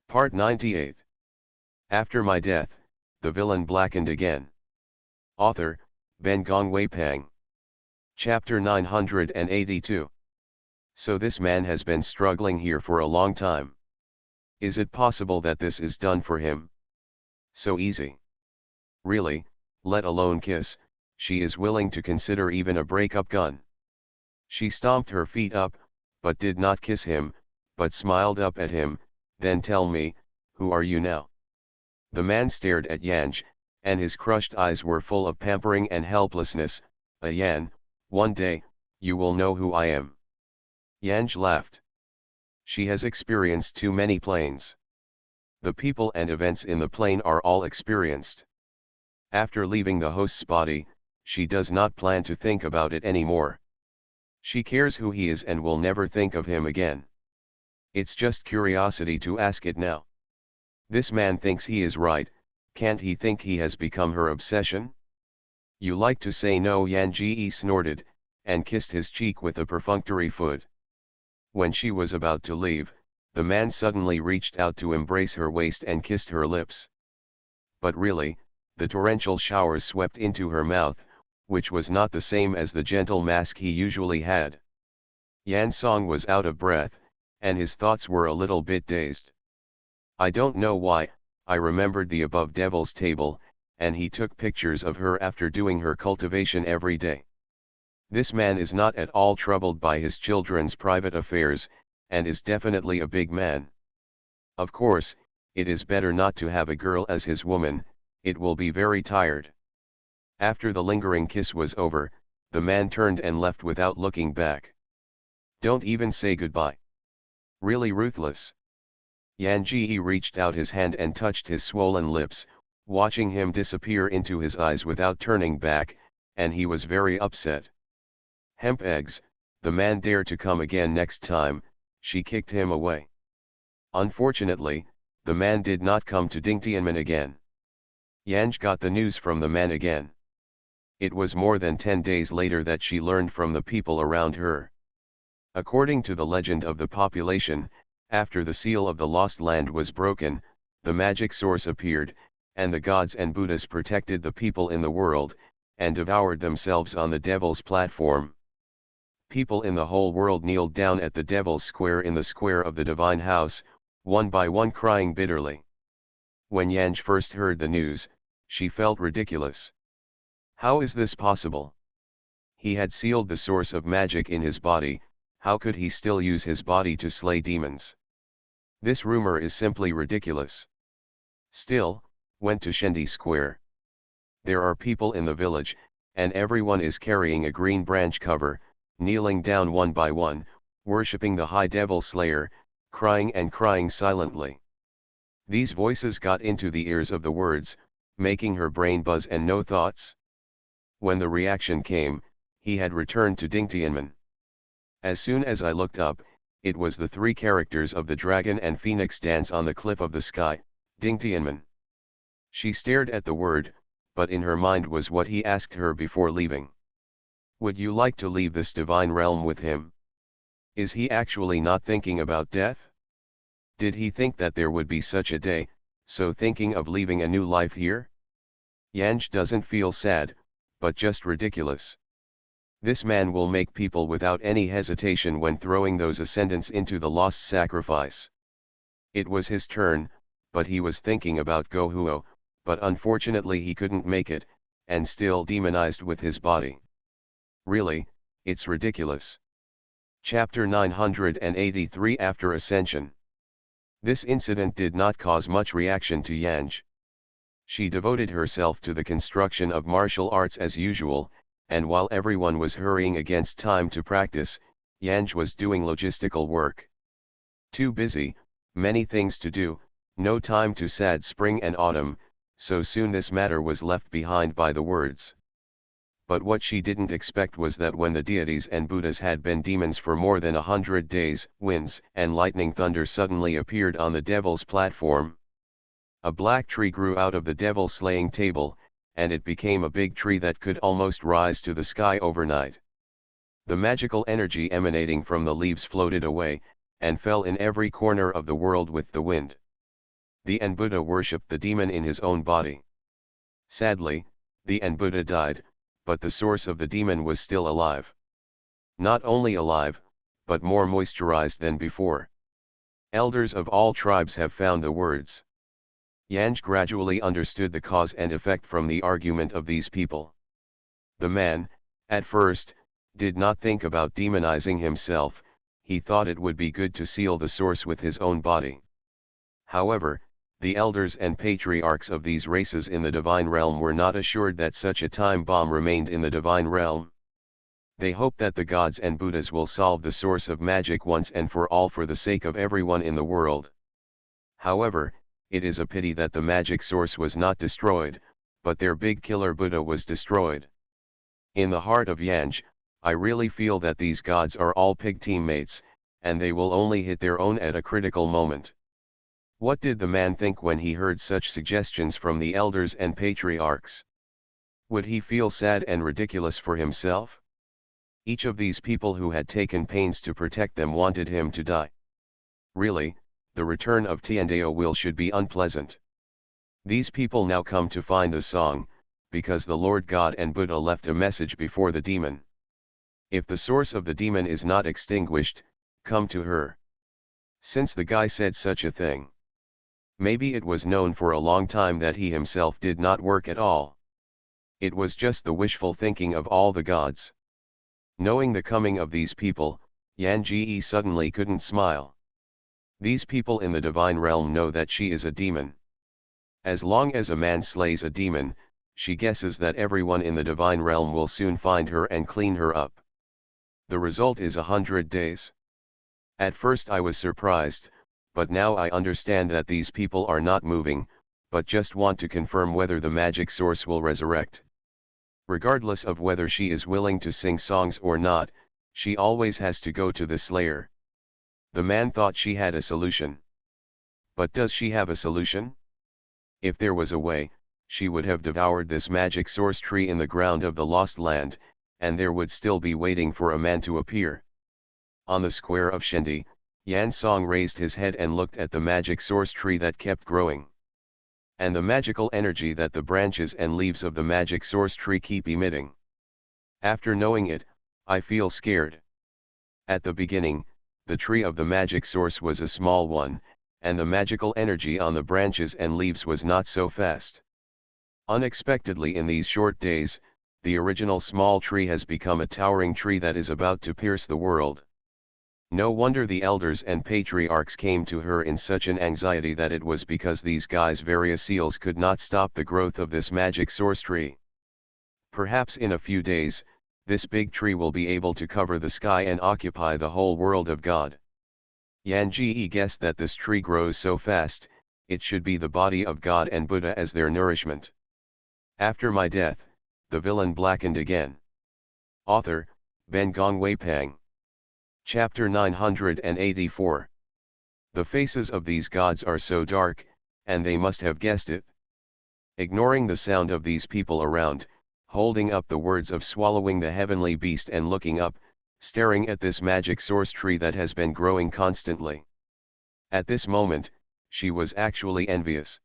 Part 98. After my death, the villain blackened again. Author, Ben Gongwei Pang. Chapter 982. So this man has been struggling here for a long time. Is it possible that this is done for him? So easy. Really, let alone kiss, she is willing to consider even a break-up gun. She stomped her feet up, but did not kiss him, but smiled up at him. Then tell me, who are you now? The man stared at Yanj, and his crushed eyes were full of pampering and helplessness. Yan, one day, you will know who I am. Yanj laughed. She has experienced too many planes. The people and events in the plane are all experienced. After leaving the host's body, she does not plan to think about it anymore. She cares who he is and will never think of him again. It's just curiosity to ask it now. This man thinks he is right, can't he think he has become her obsession? You like to say no, Yan Ji snorted, and kissed his cheek with a perfunctory foot. When she was about to leave, the man suddenly reached out to embrace her waist and kissed her lips. But really, the torrential showers swept into her mouth, which was not the same as the gentle mask he usually had. Yan Song was out of breath, and his thoughts were a little bit dazed. I don't know why, I remembered the above devil's table, and he took pictures of her after doing her cultivation every day. This man is not at all troubled by his children's private affairs, and is definitely a big man. Of course, it is better not to have a girl as his woman, it will be very tired. After the lingering kiss was over, the man turned and left without looking back. Don't even say goodbye. Really ruthless. Yan Ji reached out his hand and touched his swollen lips, watching him disappear into his eyes without turning back, and he was very upset. Hemp eggs, the man dare to come again next time, she kicked him away. Unfortunately, the man did not come to Dingtianmen again. Yanj got the news from the man again. It was more than 10 days later that she learned from the people around her. According to the legend of the population, after the seal of the lost land was broken, the magic source appeared, and the gods and Buddhas protected the people in the world, and devoured themselves on the devil's platform. People in the whole world kneeled down at the devil's square in the square of the divine house, one by one crying bitterly. When Yanj first heard the news, she felt ridiculous. How is this possible? He had sealed the source of magic in his body, how could he still use his body to slay demons? This rumor is simply ridiculous. Still, went to Shendi Square. There are people in the village, and everyone is carrying a green branch cover, kneeling down one by one, worshipping the High Devil Slayer, crying and crying silently. These voices got into the ears of the words, making her brain buzz and no thoughts. When the reaction came, he had returned to Dingtianmen. As soon as I looked up, it was the 3 characters of the dragon and phoenix dance on the cliff of the sky, Dingtianmen. She stared at the word, but in her mind was what he asked her before leaving. Would you like to leave this divine realm with him? Is he actually not thinking about death? Did he think that there would be such a day, so thinking of leaving a new life here? Yanj doesn't feel sad, but just ridiculous. This man will make people without any hesitation when throwing those ascendants into the lost sacrifice. It was his turn, but he was thinking about Go Huo, but unfortunately he couldn't make it, and still demonized with his body. Really, it's ridiculous. Chapter 983. After Ascension. This incident did not cause much reaction to Yanj. She devoted herself to the construction of martial arts as usual, and while everyone was hurrying against time to practice, Yanj was doing logistical work. Too busy, many things to do, no time to sad spring and autumn, so soon this matter was left behind by the words. But what she didn't expect was that when the deities and Buddhas had been demons for more than 100 days, winds and lightning thunder suddenly appeared on the devil's platform. A black tree grew out of the devil slaying table, and it became a big tree that could almost rise to the sky overnight. The magical energy emanating from the leaves floated away, and fell in every corner of the world with the wind. The Buddha worshipped the demon in his own body. Sadly, the Buddha died, but the source of the demon was still alive. Not only alive, but more moisturized than before. Elders of all tribes have found the words. Yanj gradually understood the cause and effect from the argument of these people. The man, at first, did not think about demonizing himself, he thought it would be good to seal the source with his own body. However, the elders and patriarchs of these races in the divine realm were not assured that such a time bomb remained in the divine realm. They hope that the gods and Buddhas will solve the source of magic once and for all for the sake of everyone in the world. However, it is a pity that the magic source was not destroyed, but their big killer Buddha was destroyed. In the heart of Yanj, I really feel that these gods are all pig teammates, and they will only hit their own at a critical moment. What did the man think when he heard such suggestions from the elders and patriarchs? Would he feel sad and ridiculous for himself? Each of these people who had taken pains to protect them wanted him to die. Really, the return of Tiandao will should be unpleasant. These people now come to find the song, because the Lord God and Buddha left a message before the demon. If the source of the demon is not extinguished, come to her. Since the guy said such a thing, maybe it was known for a long time that he himself did not work at all. It was just the wishful thinking of all the gods. Knowing the coming of these people, Yan Ji suddenly couldn't smile. These people in the divine realm know that she is a demon. As long as a man slays a demon, she guesses that everyone in the divine realm will soon find her and clean her up. The result is 100 days. At first I was surprised, but now I understand that these people are not moving, but just want to confirm whether the magic source will resurrect. Regardless of whether she is willing to sing songs or not, she always has to go to the slayer. The man thought she had a solution. But does she have a solution? If there was a way, she would have devoured this magic source tree in the ground of the lost land, and there would still be waiting for a man to appear. On the square of Shendi, Yan Song raised his head and looked at the magic source tree that kept growing. And the magical energy that the branches and leaves of the magic source tree keep emitting. After knowing it, I feel scared. At the beginning, the tree of the magic source was a small one, and the magical energy on the branches and leaves was not so fast. Unexpectedly in these short days, the original small tree has become a towering tree that is about to pierce the world. No wonder the elders and patriarchs came to her in such an anxiety that it was because these guys' various seals could not stop the growth of this magic source tree. Perhaps in a few days, this big tree will be able to cover the sky and occupy the whole world of God. Yan Ji guessed that this tree grows so fast, it should be the body of God and Buddha as their nourishment. After my death, the villain blackened again. Author, Ben Gongwei Pang. Chapter 984. The faces of these gods are so dark, and they must have guessed it. Ignoring the sound of these people around, holding up the words of swallowing the heavenly beast and looking up, staring at this magic source tree that has been growing constantly. At this moment, she was actually envious.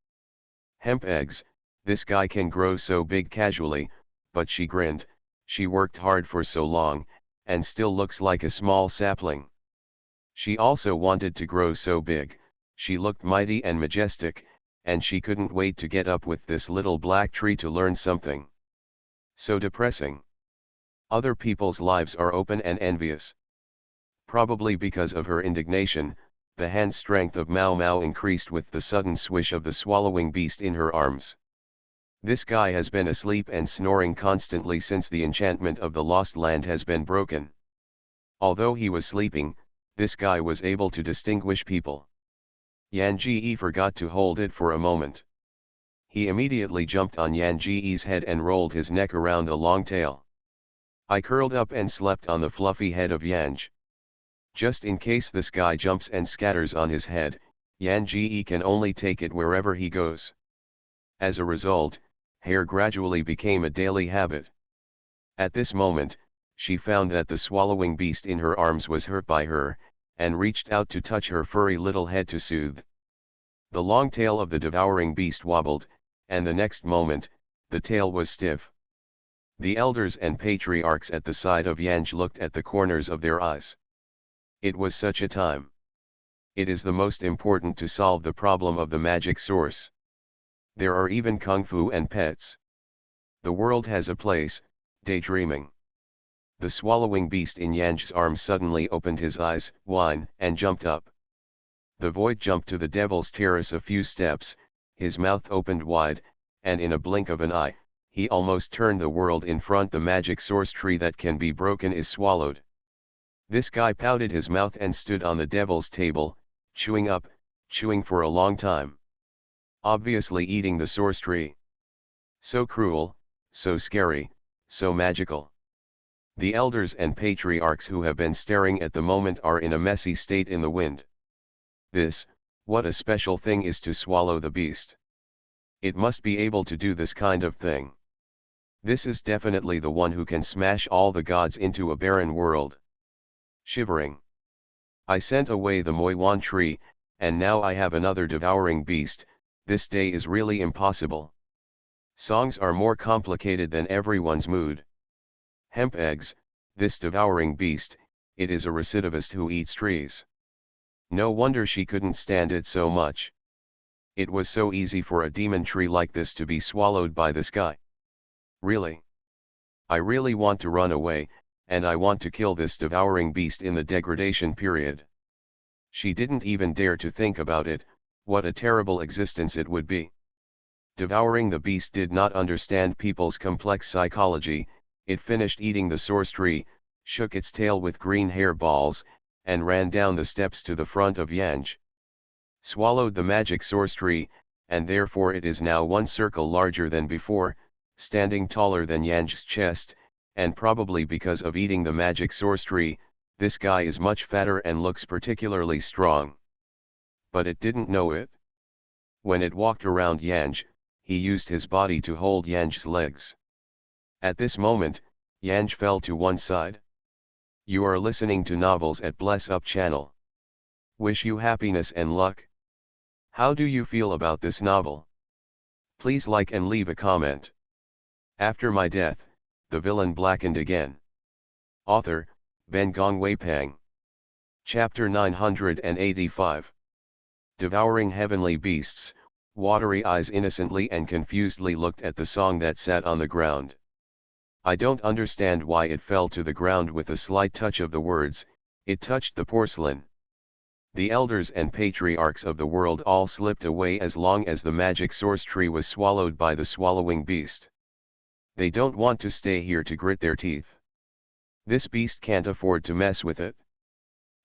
Hemp eggs, this guy can grow so big casually, but she grinned, she worked hard for so long, and still looks like a small sapling. She also wanted to grow so big, she looked mighty and majestic, and she couldn't wait to get up with this little black tree to learn something. So depressing. Other people's lives are open and envious. Probably because of her indignation, the hand strength of Mao Mao increased with the sudden swish of the swallowing beast in her arms. This guy has been asleep and snoring constantly since the enchantment of the lost land has been broken. Although he was sleeping, this guy was able to distinguish people. Yan Ji forgot to hold it for a moment. He immediately jumped on Yan Ji's head and rolled his neck around the long tail. I curled up and slept on the fluffy head of Yanj. Just in case this guy jumps and scatters on his head, Yan Ji can only take it wherever he goes. As a result, hair gradually became a daily habit. At this moment, she found that the swallowing beast in her arms was hurt by her, and reached out to touch her furry little head to soothe. The long tail of the devouring beast wobbled, and the next moment, the tail was stiff. The elders and patriarchs at the side of Yanj looked at the corners of their eyes. It was such a time. It is the most important to solve the problem of the magic source. There are even kung fu and pets. The world has a place, daydreaming. The swallowing beast in Yanj's arms suddenly opened his eyes, whined, and jumped up. The void jumped to the devil's terrace a few steps, his mouth opened wide, and in a blink of an eye, he almost turned the world in front. The magic source tree that can be broken is swallowed. This guy pouted his mouth and stood on the devil's table, chewing for a long time. Obviously eating the source tree. So cruel, so scary, so magical. The elders and patriarchs who have been staring at the moment are in a messy state in the wind. What a special thing is to swallow the beast. It must be able to do this kind of thing. This is definitely the one who can smash all the gods into a barren world. Shivering. I sent away the Moiwan tree, and now I have another devouring beast. This day is really impossible. Songs are more complicated than everyone's mood. Hemp eggs, this devouring beast, it is a recidivist who eats trees. No wonder she couldn't stand it so much. It was so easy for a demon tree like this to be swallowed by this guy. Really? I really want to run away, and I want to kill this devouring beast in the degradation period. She didn't even dare to think about it. What a terrible existence it would be. Devouring the beast did not understand people's complex psychology. It finished eating the source tree, shook its tail with green hair balls, and ran down the steps to the front of Yanj. Swallowed the magic source tree, and therefore it is now one circle larger than before, standing taller than Yanj's chest, and probably because of eating the magic source tree, this guy is much fatter and looks particularly strong. But it didn't know it. When it walked around Yanj, he used his body to hold Yanj's legs. At this moment, Yanj fell to one side. You are listening to novels at Bless Up channel. Wish you happiness and luck. How do you feel about this novel? Please like and leave a comment. After my death, the villain blackened again. Author, Ben Gong Wei Pang. Chapter 985. Devouring heavenly beasts, watery eyes innocently and confusedly looked at the song that sat on the ground. I don't understand why it fell to the ground with a slight touch of the words, it touched the porcelain. The elders and patriarchs of the world all slipped away as long as the magic source tree was swallowed by the swallowing beast. They don't want to stay here to grit their teeth. This beast can't afford to mess with it.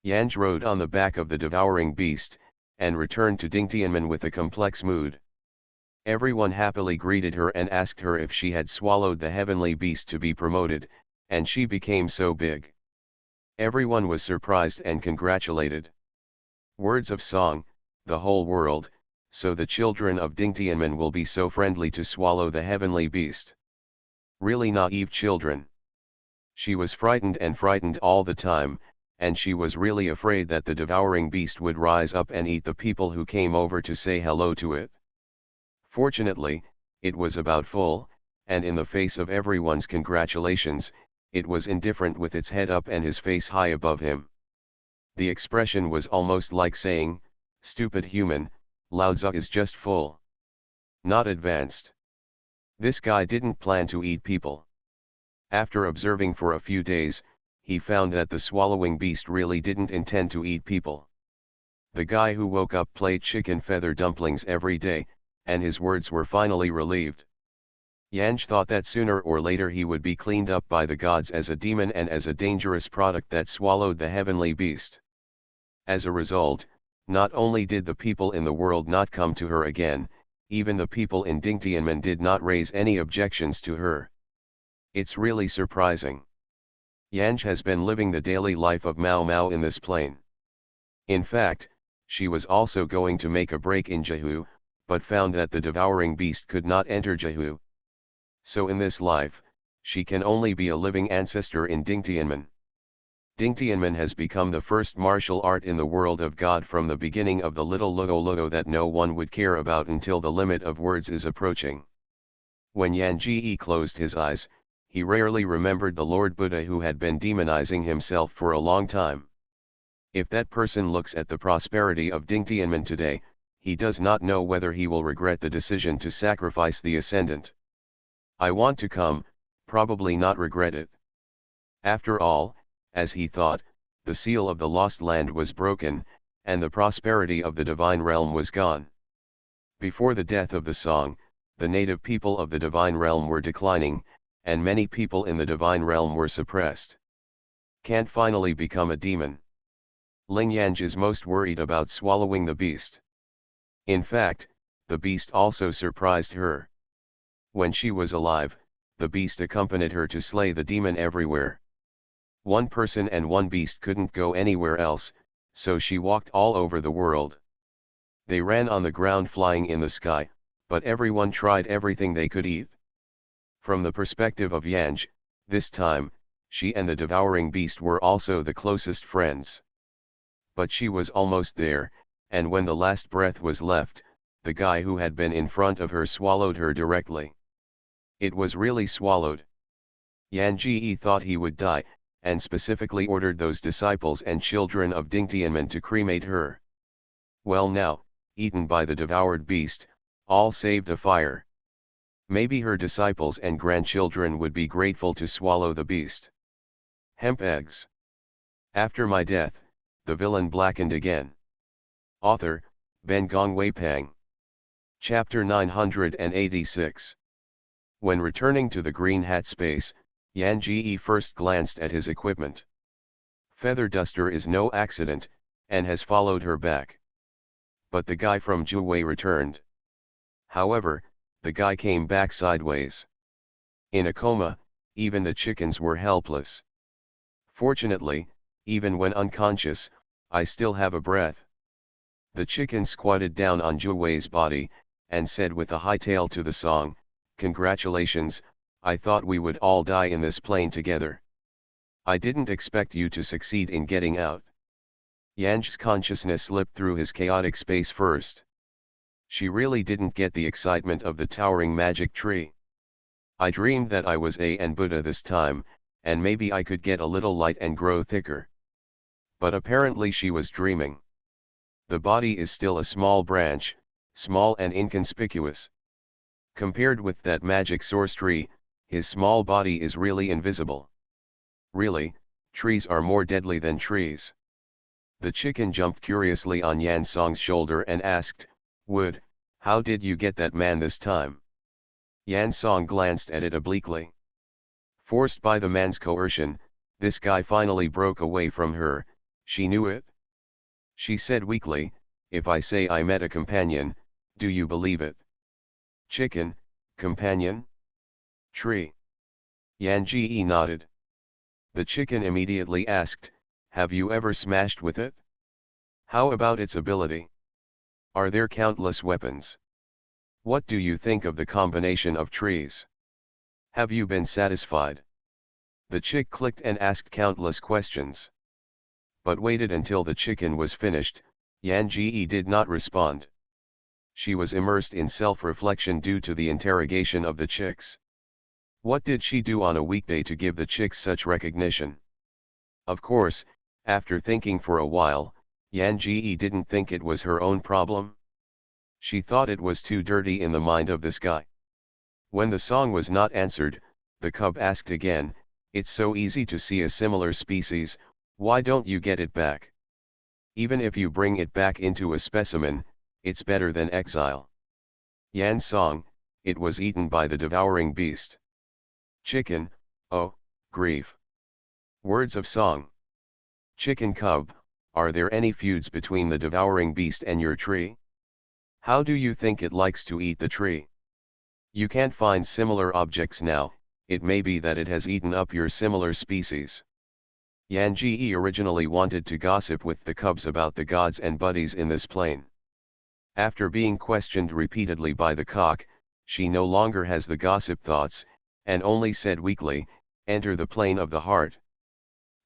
Yanj rode on the back of the devouring beast, and returned to Dingtianmen with a complex mood. Everyone happily greeted her and asked her if she had swallowed the heavenly beast to be promoted, and she became so big. Everyone was surprised and congratulated. Words of song, the whole world, so the children of Dingtianmen will be so friendly to swallow the heavenly beast. Really naive children. She was frightened all the time, and she was really afraid that the devouring beast would rise up and eat the people who came over to say hello to it. Fortunately, it was about full, and in the face of everyone's congratulations, it was indifferent with its head up and his face high above him. The expression was almost like saying, "Stupid human, Lao Tzu is just full. Not advanced." This guy didn't plan to eat people. After observing for a few days, he found that the swallowing beast really didn't intend to eat people. The guy who woke up played chicken feather dumplings every day, and his words were finally relieved. Yanj thought that sooner or later he would be cleaned up by the gods as a demon and as a dangerous product that swallowed the heavenly beast. As a result, not only did the people in the world not come to her again, even the people in Dingtianmen did not raise any objections to her. It's really surprising. Yanj has been living the daily life of Mao Mao in this plane. In fact, she was also going to make a break in Jehu, but found that the devouring beast could not enter Jehu. So in this life, she can only be a living ancestor in Dingtianmen. Dingtianmen has become the first martial art in the world of God from the beginning of the little Luo that no one would care about until the limit of words is approaching. When Yan Ji closed his eyes, he rarely remembered the Lord Buddha who had been demonizing himself for a long time. If that person looks at the prosperity of Dingtianmen today, he does not know whether he will regret the decision to sacrifice the ascendant. I want to come, probably not regret it. After all, as he thought, the seal of the lost land was broken, and the prosperity of the divine realm was gone. Before the death of the song, the native people of the divine realm were declining, and many people in the divine realm were suppressed. Can't finally become a demon. Ling Yanj is most worried about swallowing the beast. In fact, the beast also surprised her. When she was alive, the beast accompanied her to slay the demon everywhere. One person and one beast couldn't go anywhere else, so she walked all over the world. They ran on the ground, flying in the sky, but everyone tried everything they could eat. From the perspective of Yanj, this time, she and the devouring beast were also the closest friends. But she was almost there, and when the last breath was left, the guy who had been in front of her swallowed her directly. It was really swallowed. Yan Ji thought he would die, and specifically ordered those disciples and children of Dingtianmen to cremate her. Well now, eaten by the devoured beast, all saved a fire. Maybe her disciples and grandchildren would be grateful to swallow the beast. Hemp eggs. After my death, the villain blackened again. Author, Ben Gong Wei Pang. Chapter 986. When returning to the green hat space, Yan Ji first glanced at his equipment. Feather Duster is no accident, and has followed her back. But the guy from Juwei returned. However, the guy came back sideways. In a coma, even the chickens were helpless. Fortunately, even when unconscious, I still have a breath. The chicken squatted down on Juwei's body, and said with a high tail to the song, "Congratulations, I thought we would all die in this plane together. I didn't expect you to succeed in getting out." Yanj's consciousness slipped through his chaotic space first. She really didn't get the excitement of the towering magic tree. I dreamed that I was an Buddha this time, and maybe I could get a little light and grow thicker. But apparently she was dreaming. The body is still a small branch, small and inconspicuous. Compared with that magic source tree, his small body is really invisible. Really, trees are more deadly than trees. The chicken jumped curiously on Yan Song's shoulder and asked, "Wood, how did you get that man this time?" Yan Song glanced at it obliquely. Forced by the man's coercion, this guy finally broke away from her. She knew it. She said weakly, "If I say I met a companion, do you believe it?" Chicken, companion? Tree. Yan Ji nodded. The chicken immediately asked, "Have you ever smashed with it? How about its ability? Are there countless weapons? What do you think of the combination of trees? Have you been satisfied?" The chick clicked and asked countless questions. But waited until the chicken was finished. Yan Ji did not respond. She was immersed in self-reflection due to the interrogation of the chicks. What did she do on a weekday to give the chicks such recognition? Of course, after thinking for a while, Yan Ji didn't think it was her own problem. She thought it was too dirty in the mind of this guy. When the song was not answered, the cub asked again, "It's so easy to see a similar species, why don't you get it back? Even if you bring it back into a specimen, it's better than exile." Yan Song, "It was eaten by the devouring beast." Chicken, "Oh, grief." Words of song. Chicken cub, are there any feuds between the devouring beast and your tree? How do you think it likes to eat the tree? You can't find similar objects now, it may be that it has eaten up your similar species. Yan Ji originally wanted to gossip with the cubs about the gods and buddies in this plane. After being questioned repeatedly by the cock, she no longer has the gossip thoughts, and only said weakly, "Enter the plane of the heart."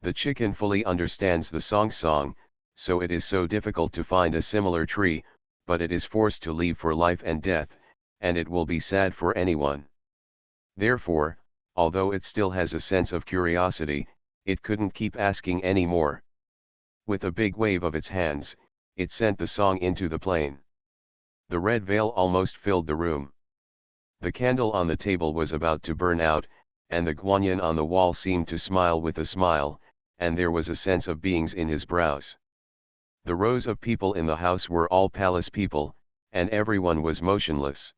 The chicken fully understands the song, so it is so difficult to find a similar tree, but it is forced to leave for life and death, and it will be sad for anyone. Therefore, although it still has a sense of curiosity, it couldn't keep asking any more. With a big wave of its hands, it sent the song into the plane. The red veil almost filled the room. The candle on the table was about to burn out, and the guanyin on the wall seemed to smile with a smile, and there was a sense of beings in his brows. The rows of people in the house were all palace people, and everyone was motionless.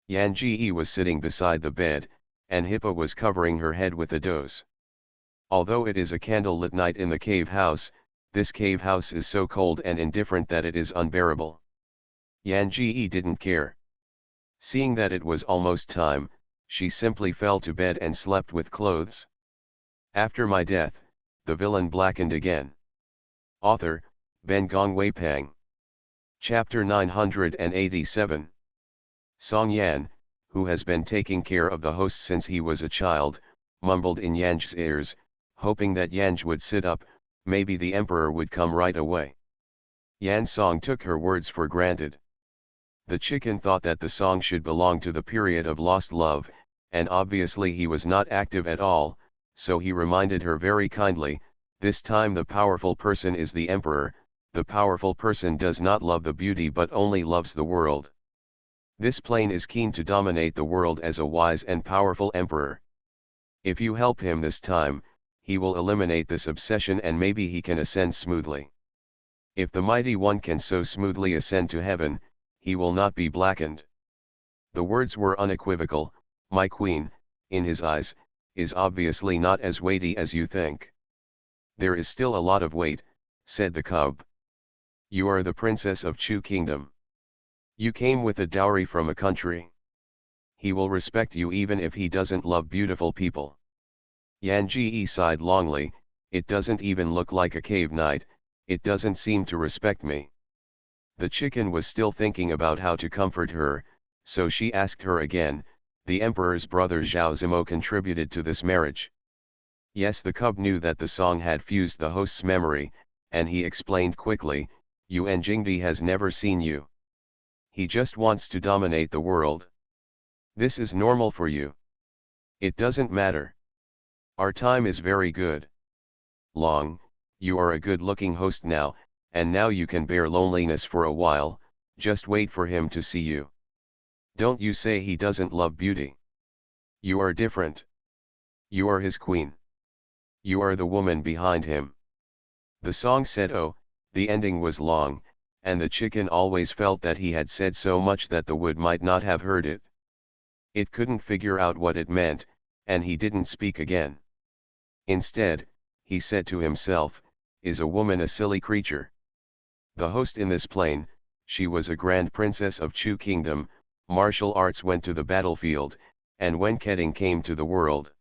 Yan Ji was sitting beside the bed, and Hippa was covering her head with a doze. Although it is a candle-lit night in the cave house, this cave house is so cold and indifferent that it is unbearable. Yan Ji didn't care. Seeing that it was almost time, she simply fell to bed and slept with clothes. After my death, the villain blackened again. Author, Ben Gongwei Pang. Chapter 987. Song Yan, who has been taking care of the host since he was a child, mumbled in Yan's ears, hoping that Yan would sit up, maybe the emperor would come right away. Yan Song took her words for granted. The chicken thought that the song should belong to the period of lost love, and obviously he was not active at all, so he reminded her very kindly, this time the powerful person is the emperor, the powerful person does not love the beauty but only loves the world. This plane is keen to dominate the world as a wise and powerful emperor. If you help him this time, he will eliminate this obsession and maybe he can ascend smoothly. If the mighty one can so smoothly ascend to heaven, he will not be blackened. The words were unequivocal, my queen, in his eyes, is obviously not as weighty as you think. There is still a lot of weight, said the cub. You are the princess of Chu Kingdom. You came with a dowry from a country. He will respect you even if he doesn't love beautiful people. Yan Ji sighed longly, it doesn't even look like a cave knight, it doesn't seem to respect me. The chicken was still thinking about how to comfort her, so she asked her again, the emperor's brother Zhao Zimo contributed to this marriage. Yes, the cub knew that the song had fused the host's memory, and he explained quickly, Yuan Jingdi has never seen you. He just wants to dominate the world. This is normal for you. It doesn't matter. Our time is very good. Long, you are a good-looking host now, and now you can bear loneliness for a while, just wait for him to see you. Don't you say he doesn't love beauty. You are different. You are his queen. You are the woman behind him. The song said oh, the ending was long, and the chicken always felt that he had said so much that the wood might not have heard it. It couldn't figure out what it meant, and he didn't speak again. Instead, he said to himself, is a woman a silly creature? The host in this plane, she was a grand princess of Chu Kingdom, martial arts went to the battlefield, and when Keding came to the world.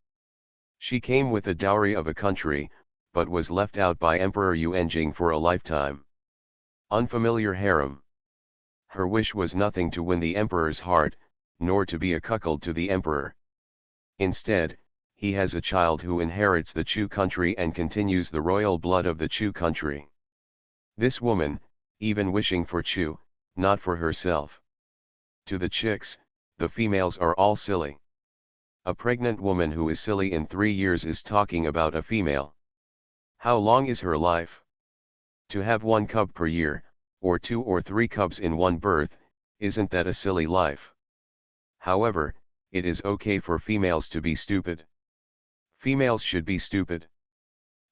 She came with a dowry of a country, but was left out by Emperor Yuanjing for a lifetime. Unfamiliar harem. Her wish was nothing to win the emperor's heart, nor to be a cuckold to the emperor. Instead, he has a child who inherits the Chu country and continues the royal blood of the Chu country. This woman, even wishing for Chu, not for herself. To the chicks, the females are all silly. A pregnant woman who is silly in 3 years is talking about a female. How long is her life? To have 1 cub per year, or 2 or 3 cubs in one birth, isn't that a silly life? However, it is okay for females to be stupid. Females should be stupid.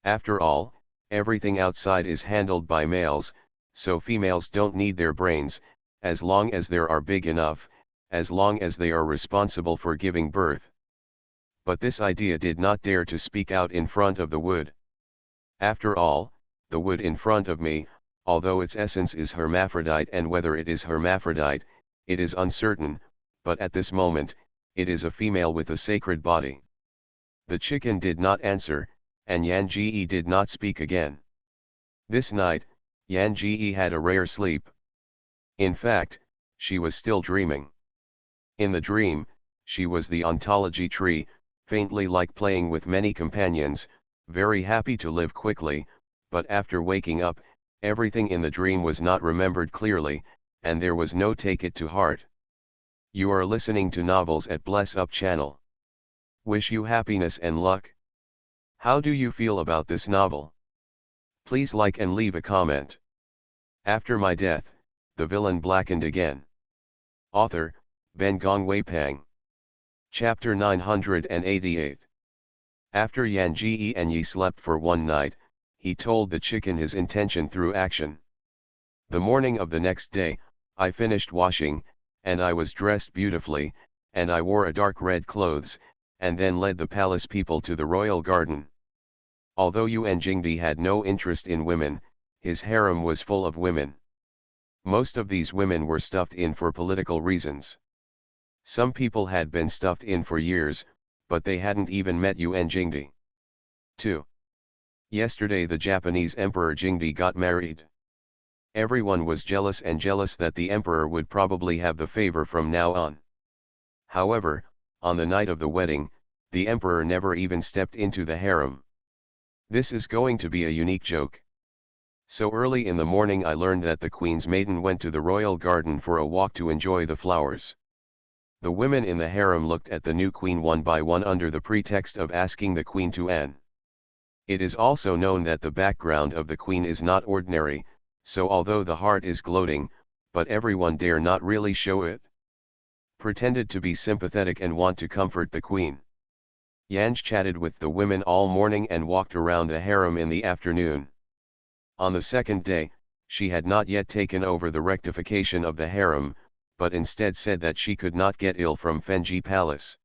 After all, everything outside is handled by males, so females don't need their brains, as long as they are big enough, as long as they are responsible for giving birth. But this idea did not dare to speak out in front of the wood. After all, the wood in front of me, although its essence is hermaphrodite and whether it is hermaphrodite, it is uncertain, but at this moment, it is a female with a sacred body. The chicken did not answer, and Yan Ji did not speak again. This night, Yan Ji had a rare sleep. In fact, she was still dreaming. In the dream, she was the ontology tree, faintly like playing with many companions, very happy to live quickly, but after waking up, everything in the dream was not remembered clearly, and there was no take it to heart. You are listening to novels at Bless Up channel. Wish you happiness and luck. How do you feel about this novel? Please like and leave a comment. After my death, the villain blackened again. Author, Ben Gongwei Pang. Chapter 988. After Yan Ji and Yi slept for one night, he told the chicken his intention through action. The morning of the next day, I finished washing, and I was dressed beautifully, and I wore a dark red clothes, and then led the palace people to the royal garden. Although Yuan Jingdi had no interest in women, his harem was full of women. Most of these women were stuffed in for political reasons. Some people had been stuffed in for years, but they hadn't even met Yuan Jingdi. 2. Yesterday the Japanese Emperor Jingdi got married. Everyone was jealous that the emperor would probably have the favor from now on. However, on the night of the wedding, the emperor never even stepped into the harem. This is going to be a unique joke. So early in the morning I learned that the queen's maiden went to the royal garden for a walk to enjoy the flowers. The women in the harem looked at the new queen one by one under the pretext of asking the queen to an. It is also known that the background of the queen is not ordinary, so although the heart is gloating, but everyone dare not really show it. Pretended to be sympathetic and want to comfort the queen. Yanj chatted with the women all morning and walked around the harem in the afternoon. On the second day, she had not yet taken over the rectification of the harem, but instead said that she could not get ill from Fenji Palace.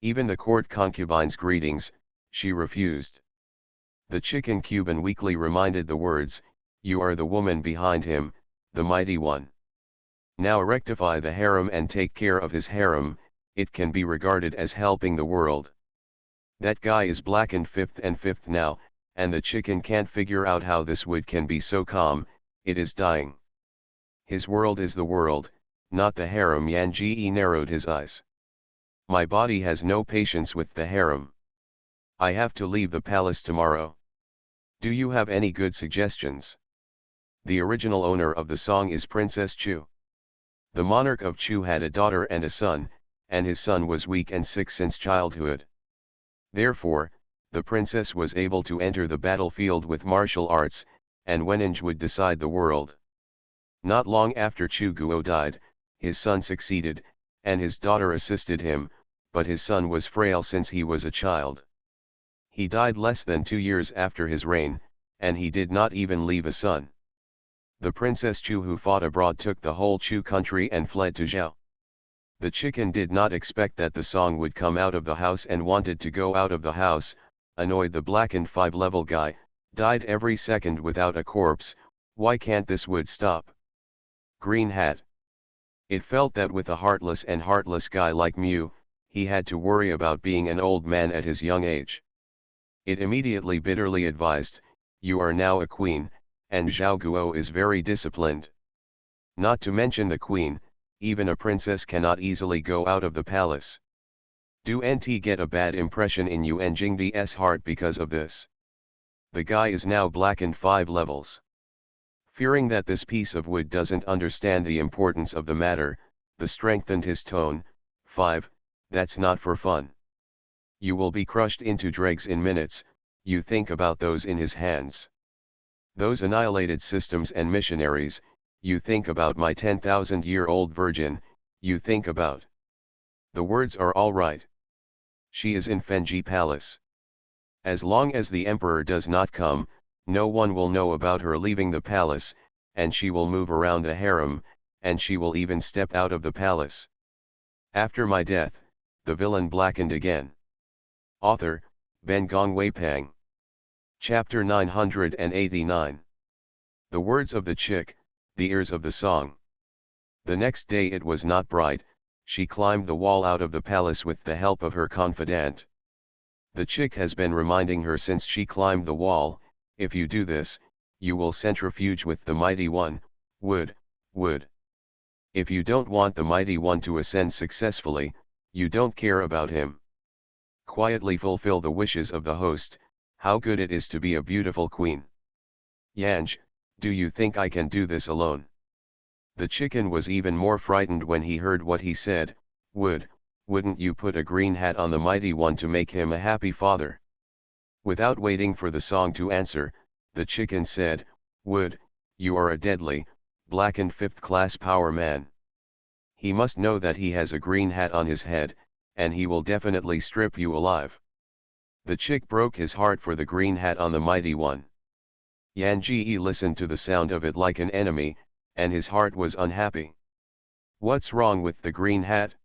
Even the court concubine's greetings, she refused. The chicken Cuban weakly reminded the words, "You are the woman behind him, the mighty one. Now rectify the harem and take care of his harem, it can be regarded as helping the world. That guy is blackened fifth now, and the chicken can't figure out how this wood can be so calm, it is dying. His world is the world, not the harem." Yan Ji narrowed his eyes. My body has no patience with the harem. I have to leave the palace tomorrow. Do you have any good suggestions? The original owner of the song is Princess Chu. The monarch of Chu had a daughter and a son, and his son was weak and sick since childhood. Therefore, the princess was able to enter the battlefield with martial arts, and Wenange would decide the world. Not long after Chu Guo died, his son succeeded, and his daughter assisted him, but his son was frail since he was a child. He died less than 2 years after his reign, and he did not even leave a son. The Princess Chu who fought abroad took the whole Chu country and fled to Zhao. The chicken did not expect that the song would come out of the house and wanted to go out of the house, annoyed the blackened 5-level guy, died every second without a corpse. Why can't this wood stop? Green hat. It felt that with a heartless guy like Mew, he had to worry about being an old man at his young age. It immediately bitterly advised, "You are now a queen, and Zhao Guo is very disciplined. Not to mention the queen, even a princess cannot easily go out of the palace. Do NT get a bad impression in Yuan Jingdi's heart because of this? The guy is now blackened 5 levels. Fearing that this piece of wood doesn't understand the importance of the matter, the strengthened his tone, 5, that's not for fun. You will be crushed into dregs in minutes, you think about those in his hands. Those annihilated systems and missionaries, you think about my 10,000-year-old virgin, you think about. The words are all right. She is in Fenji Palace. As long as the emperor does not come, no one will know about her leaving the palace, and she will move around the harem, and she will even step out of the palace. After my death, the villain blackened again. Author, Ben Gongwei Pang. Chapter 989. The words of the chick, the ears of the song. The next day it was not bright, she climbed the wall out of the palace with the help of her confidant. The chick has been reminding her since she climbed the wall, if you do this, you will centrifuge with the mighty one, wood. If you don't want the mighty one to ascend successfully, you don't care about him. Quietly fulfill the wishes of the host, How good it is to be a beautiful queen. Yanj, do you think I can do this alone? The chicken was even more frightened when he heard what he said. Wouldn't you put a green hat on the mighty one to make him a happy father? Without waiting for the song to answer, the chicken said, Would, you are a deadly, blackened fifth-class power man. He must know that he has a green hat on his head, and he will definitely strip you alive. The chick broke his heart for the green hat on the mighty one. Yanji listened to the sound of it like an enemy, and his heart was unhappy. What's wrong with the green hat?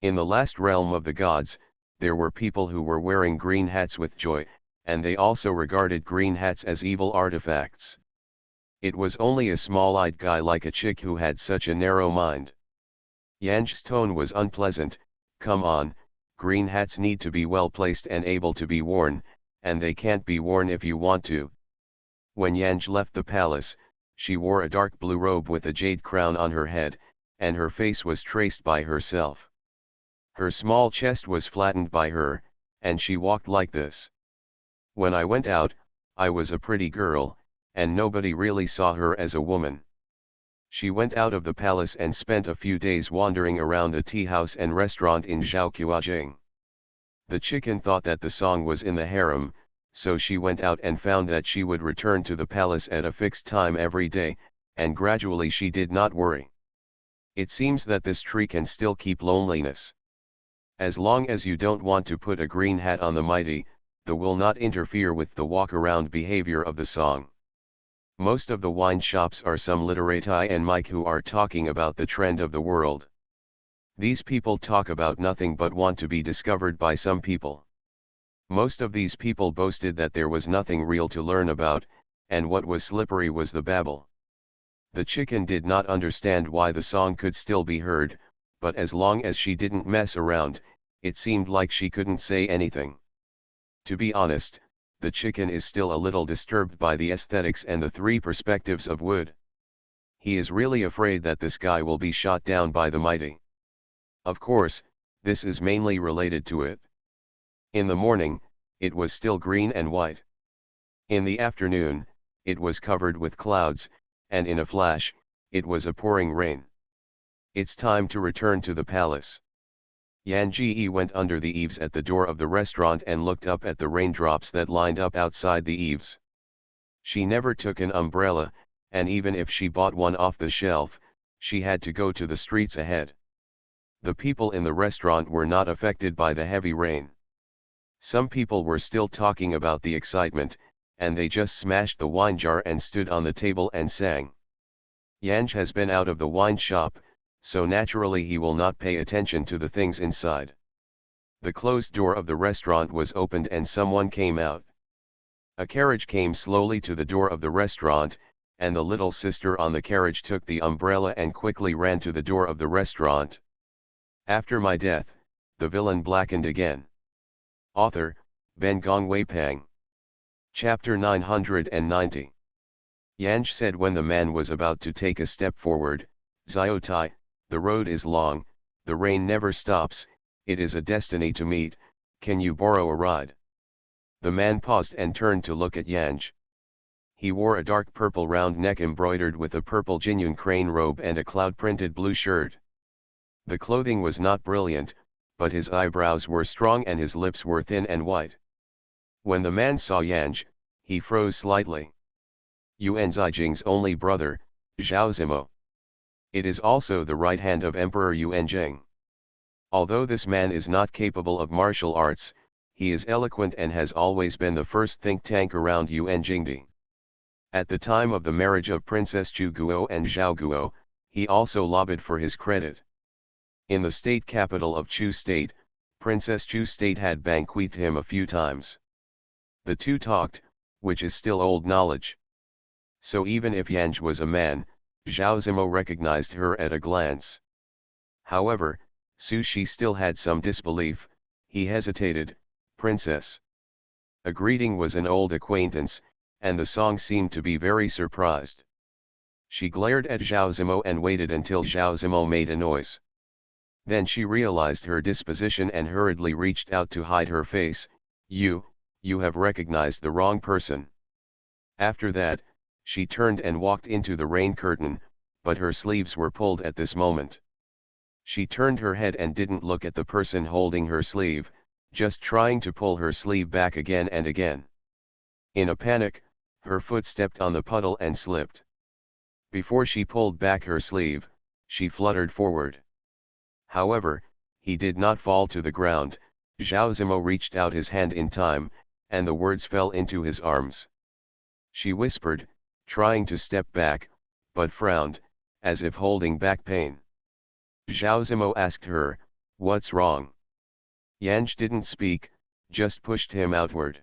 In the last realm of the gods, there were people who were wearing green hats with joy, and they also regarded green hats as evil artifacts. It was only a small-eyed guy like a chick who had such a narrow mind. Yanj's tone was unpleasant. Come on, green hats need to be well placed and able to be worn, and they can't be worn if you want to. When Yanj left the palace, she wore a dark blue robe with a jade crown on her head, and her face was traced by herself. Her small chest was flattened by her, and she walked like this. When I went out, I was a pretty girl, and nobody really saw her as a woman. She went out of the palace and spent a few days wandering around the tea house and restaurant in Zhaoqiajing. The chicken thought that the song was in the harem, so she went out and found that she would return to the palace at a fixed time every day, and gradually she did not worry. It seems that this tree can still keep loneliness. As long as you don't want to put a green hat on the mighty, the will not interfere with the walk-around behavior of the song. Most of the wine shops are some literati and Mike who are talking about the trend of the world. These people talk about nothing but want to be discovered by some people. Most of these people boasted that there was nothing real to learn about, and what was slippery was the babble. The chicken did not understand why the song could still be heard, but as long as she didn't mess around, it seemed like she couldn't say anything. To be honest, the chicken is still a little disturbed by the aesthetics and the three perspectives of wood. He is really afraid that this guy will be shot down by the mighty. Of course, this is mainly related to it. In the morning, it was still green and white. In the afternoon, it was covered with clouds, and in a flash, it was a pouring rain. It's time to return to the palace. Yanji went under the eaves at the door of the restaurant and looked up at the raindrops that lined up outside the eaves. She never took an umbrella, and even if she bought one off the shelf, she had to go to the streets ahead. The people in the restaurant were not affected by the heavy rain. Some people were still talking about the excitement, and they just smashed the wine jar and stood on the table and sang. Yanj has been out of the wine shop, so naturally he will not pay attention to the things inside. The closed door of the restaurant was opened and someone came out. A carriage came slowly to the door of the restaurant, and the little sister on the carriage took the umbrella and quickly ran to the door of the restaurant. After my death, the villain blackened again. Author, Ben Gong Wei Pang. Chapter 990. Yanj said when the man was about to take a step forward, Ziotai, the road is long, the rain never stops, it is a destiny to meet, can you borrow a ride? The man paused and turned to look at Yanj. He wore a dark purple round neck embroidered with a purple Jinyun crane robe and a cloud-printed blue shirt. The clothing was not brilliant, but his eyebrows were strong and his lips were thin and white. When the man saw Yanj, he froze slightly. Yuan Zijing's only brother, Zhao Zimo. It is also the right hand of Emperor Yuan Jing. Although this man is not capable of martial arts, he is eloquent and has always been the first think tank around Yuan Jingdi. At the time of the marriage of Princess Chu Guo and Zhao Guo, he also lobbied for his credit. In the state capital of Chu State, Princess Chu State had banqueted him a few times. The two talked, which is still old knowledge. So even if Yanj was a man, Zhao Zimo recognized her at a glance. However, Su Shi still had some disbelief. He hesitated. Princess. A greeting was an old acquaintance, and the song seemed to be very surprised. She glared at Zhao Zimo and waited until Zhao Zimo made a noise. Then she realized her disposition and hurriedly reached out to hide her face. You you have recognized the wrong person. After that, she turned and walked into the rain curtain, but her sleeves were pulled at this moment. She turned her head and didn't look at the person holding her sleeve, just trying to pull her sleeve back again and again. In a panic, her foot stepped on the puddle and slipped. Before she pulled back her sleeve, she fluttered forward. However, he did not fall to the ground. Zhao Zimo reached out his hand in time, and the words fell into his arms. She whispered, trying to step back, but frowned, as if holding back pain. Zhao Zimo asked her, "What's wrong?" Yanj didn't speak, just pushed him outward.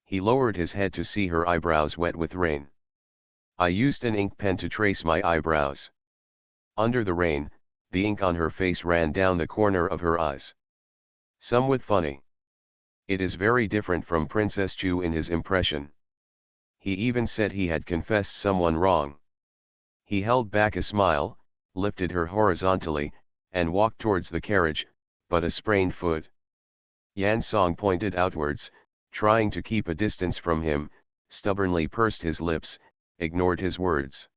He lowered his head to see her eyebrows wet with rain. "I used an ink pen to trace my eyebrows." Under the rain, the ink on her face ran down the corner of her eyes. Somewhat funny. It is very different from Princess Chu in his impression. He even said he had confessed someone wrong. He held back a smile, lifted her horizontally, and walked towards the carriage, but a sprained foot. Yan Song pointed outwards, trying to keep a distance from him, stubbornly pursed his lips, ignored his words.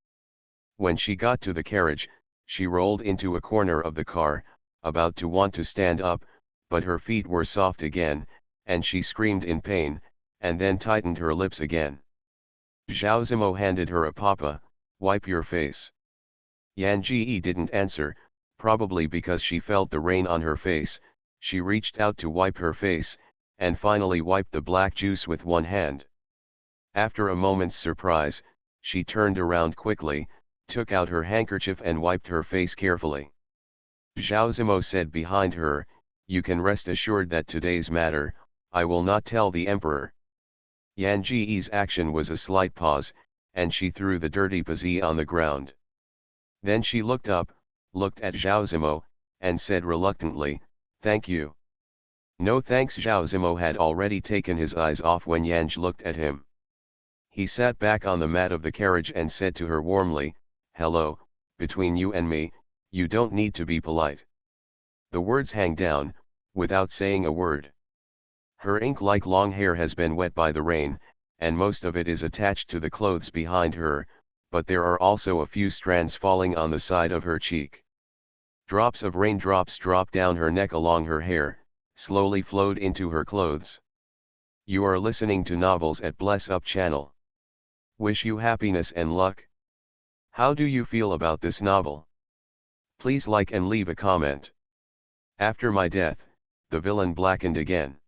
When she got to the carriage, she rolled into a corner of the car, about to want to stand up, but her feet were soft again, and she screamed in pain, and then tightened her lips again. Zhao Zimo handed her a papa, "Wipe your face." Yan Ji didn't answer, probably because she felt the rain on her face. She reached out to wipe her face, and finally wiped the black juice with one hand. After a moment's surprise, she turned around quickly, took out her handkerchief and wiped her face carefully. Zhao Zimo said behind her, "You can rest assured that today's matter, I will not tell the emperor." Yan Ji's action was a slight pause, and she threw the dirty pazi on the ground. Then she looked up, looked at Zhao Zimo, and said reluctantly, "Thank you." "No thanks." Zhao Zimo had already taken his eyes off when Yanj looked at him. He sat back on the mat of the carriage and said to her warmly, "Hello, between you and me, you don't need to be polite." The words hang down, without saying a word. Her ink-like long hair has been wet by the rain, and most of it is attached to the clothes behind her, but there are also a few strands falling on the side of her cheek. Drops of raindrops dropped down her neck along her hair, slowly flowed into her clothes. You are listening to novels at Bless Up channel. Wish you happiness and luck. How do you feel about this novel? Please like and leave a comment. After my death, the villain blackened again.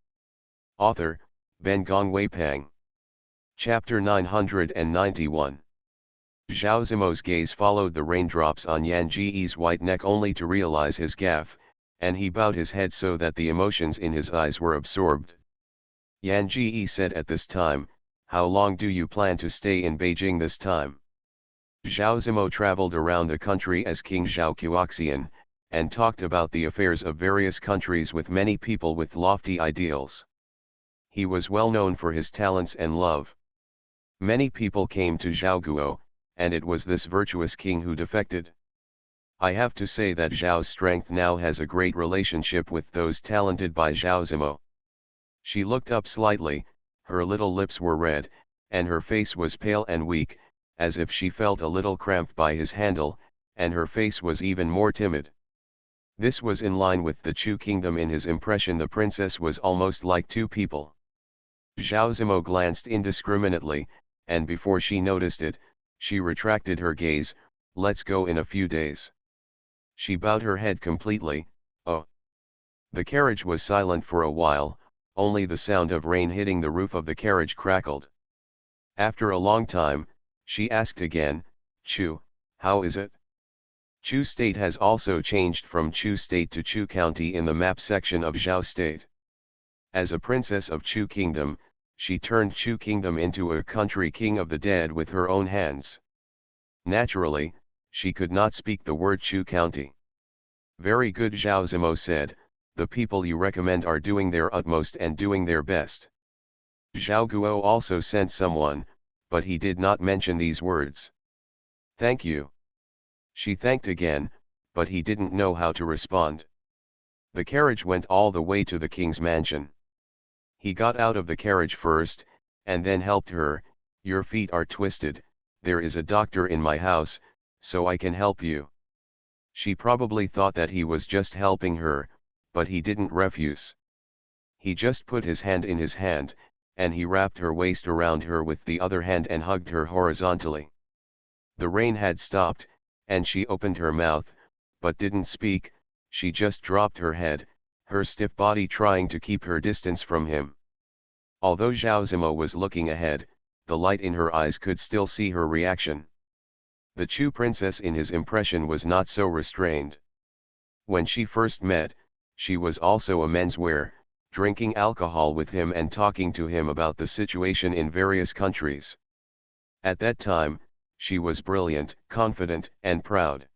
Author, Ben Gongwei Pang. Chapter 991. Zhao Zimo's gaze followed the raindrops on Yan Ji's white neck only to realize his gaffe, and he bowed his head so that the emotions in his eyes were absorbed. Yan Ji said at this time, "How long do you plan to stay in Beijing this time?" Zhao Zimo traveled around the country as King Zhao Kuoxian, and talked about the affairs of various countries with many people with lofty ideals. He was well known for his talents and love. Many people came to Zhaoguo, and it was this virtuous king who defected. I have to say that Zhao's strength now has a great relationship with those talented by Zhao Zimo. She looked up slightly, her little lips were red, and her face was pale and weak, as if she felt a little cramped by his handle, and her face was even more timid. This was in line with the Chu kingdom. In his impression, the princess was almost like two people. Zhao Zimo glanced indiscriminately, and before she noticed it, she retracted her gaze. "Let's go in a few days." She bowed her head completely. "Oh." The carriage was silent for a while, only the sound of rain hitting the roof of the carriage crackled. After a long time, she asked again, "Chu, how is it?" Chu State has also changed from Chu State to Chu County in the map section of Zhao State. As a princess of Chu Kingdom, she turned Chu Kingdom into a country king of the dead with her own hands. Naturally, she could not speak the word Chu County. "Very good," Zhao Zimo said, "the people you recommend are doing their utmost and doing their best." Zhao Guo also sent someone, but he did not mention these words. "Thank you." She thanked again, but he didn't know how to respond. The carriage went all the way to the king's mansion. He got out of the carriage first, and then helped her. Your feet are twisted, there is a doctor in my house, so I can help you. She probably thought that he was just helping her, but he didn't refuse. He just put his hand in his hand, and he wrapped her waist around her with the other hand and hugged her horizontally. The rain had stopped, and she opened her mouth, but didn't speak. She just dropped her head, her stiff body trying to keep her distance from him. Although Zhao Zimo was looking ahead, the light in her eyes could still see her reaction. The Chu princess in his impression was not so restrained. When she first met, she was also a menswear, drinking alcohol with him and talking to him about the situation in various countries. At that time, she was brilliant, confident, and proud.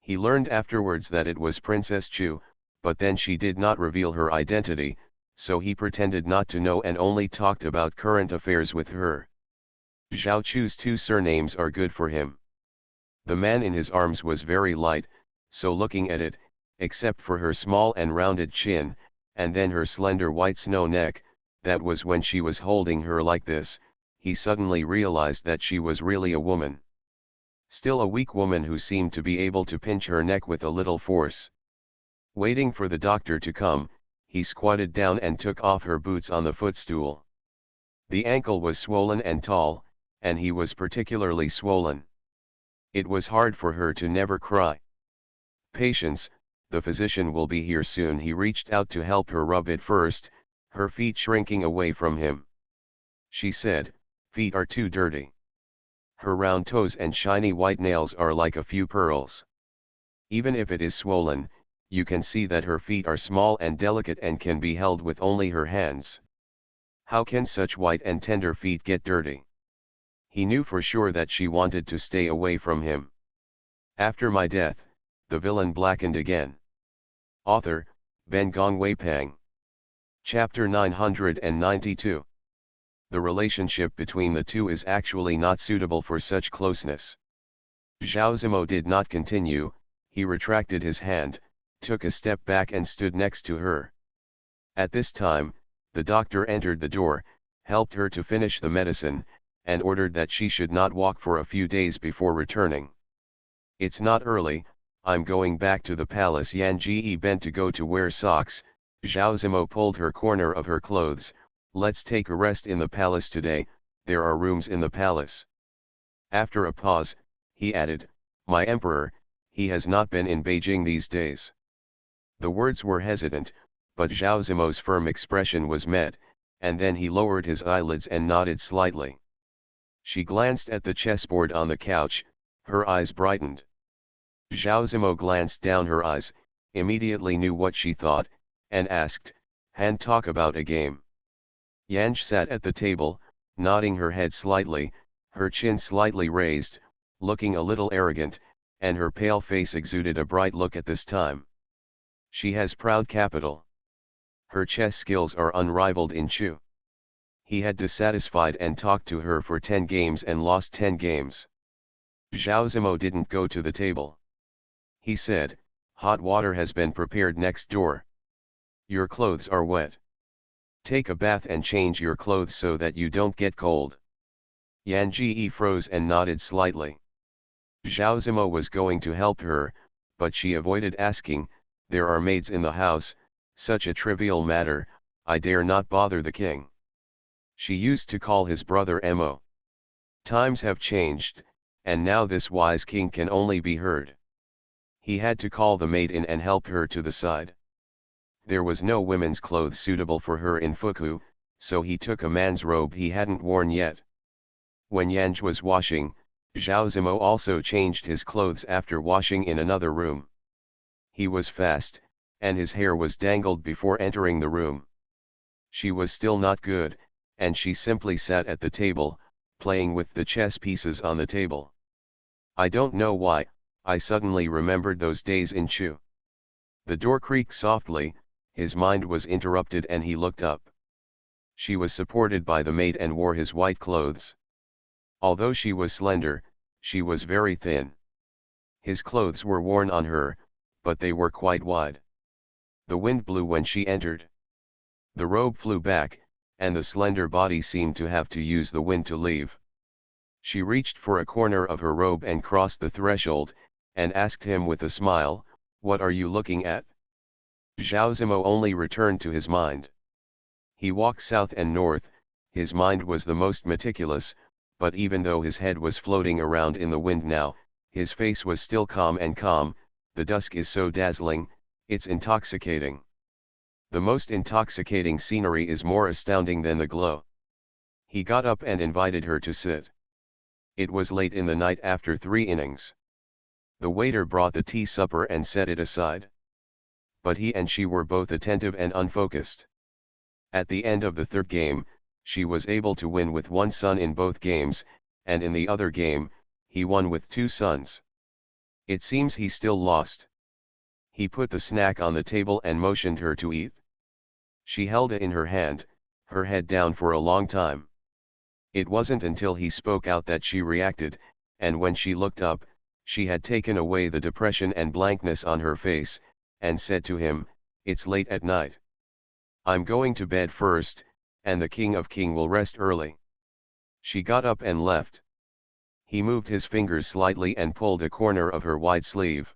He learned afterwards that it was Princess Chu, but then she did not reveal her identity, so he pretended not to know and only talked about current affairs with her. Zhao Chu's two surnames are good for him. The man in his arms was very light, so looking at it, except for her small and rounded chin, and then her slender white snow neck, that was when she was holding her like this, he suddenly realized that she was really a woman. Still a weak woman who seemed to be able to pinch her neck with a little force. Waiting for the doctor to come, he squatted down and took off her boots on the footstool. The ankle was swollen and tall, and he was particularly swollen. It was hard for her to never cry. Patience, the physician will be here soon. He reached out to help her rub it first, her feet shrinking away from him. She said, "Feet are too dirty." Her round toes and shiny white nails are like a few pearls. Even if it is swollen, you can see that her feet are small and delicate and can be held with only her hands. How can such white and tender feet get dirty? He knew for sure that she wanted to stay away from him. After my death, the villain blackened again. Author, Ben Gong Wei Pang. Chapter 992. The relationship between the two is actually not suitable for such closeness. Zhao Zimo did not continue. He retracted his hand, took a step back and stood next to her. At this time, the doctor entered the door, helped her to finish the medicine, and ordered that she should not walk for a few days before returning. "It's not early, I'm going back to the palace." Yan Ji bent to go to wear socks. Zhao Zimo pulled her corner of her clothes. "Let's take a rest in the palace today, there are rooms in the palace." After a pause, he added, "My emperor, he has not been in Beijing these days." The words were hesitant, but Zhao Zimo's firm expression was met, and then he lowered his eyelids and nodded slightly. She glanced at the chessboard on the couch, her eyes brightened. Zhao Zimo glanced down her eyes, immediately knew what she thought, and asked, "Han, talk about a game." Yanj sat at the table, nodding her head slightly, her chin slightly raised, looking a little arrogant, and her pale face exuded a bright look at this time. She has proud capital. Her chess skills are unrivaled in Chu. He had dissatisfied and talked to her for 10 games and lost 10 games. Zhao Zimo didn't go to the table. He said, "Hot water has been prepared next door. Your clothes are wet. Take a bath and change your clothes so that you don't get cold." Yan Ji froze and nodded slightly. Zhao Zimo was going to help her, but she avoided asking, "There are maids in the house, such a trivial matter, I dare not bother the king." She used to call his brother Mo. Times have changed, and now this wise king can only be heard. He had to call the maid in and help her to the side. There was no women's clothes suitable for her in Fuku, so he took a man's robe he hadn't worn yet. When Yanj was washing, Zhao Zimo also changed his clothes after washing in another room. He was fast, and his hair was dangled before entering the room. She was still not good, and she simply sat at the table, playing with the chess pieces on the table. I don't know why, I suddenly remembered those days in Chu. The door creaked softly, his mind was interrupted and he looked up. She was supported by the maid and wore his white clothes. Although she was slender, she was very thin. His clothes were worn on her, but they were quite wide. The wind blew when she entered. The robe flew back, and the slender body seemed to have to use the wind to leave. She reached for a corner of her robe and crossed the threshold, and asked him with a smile, "What are you looking at?" Zhao Zimo only returned to his mind. He walked south and north, his mind was the most meticulous, but even though his head was floating around in the wind now, his face was still calm and calm. The dusk is so dazzling, it's intoxicating. The most intoxicating scenery is more astounding than the glow. He got up and invited her to sit. It was late in the night after 3 innings. The waiter brought the tea supper and set it aside. But he and she were both attentive and unfocused. At the end of the 3rd game, she was able to win with 1 sun in both games, and in the other game, he won with 2 suns. It seems he still lost. He put the snack on the table and motioned her to eat. She held it in her hand, her head down for a long time. It wasn't until he spoke out that she reacted, and when she looked up, she had taken away the depression and blankness on her face, and said to him, "It's late at night. I'm going to bed first, and the King of King will rest early." She got up and left. He moved his fingers slightly and pulled a corner of her wide sleeve.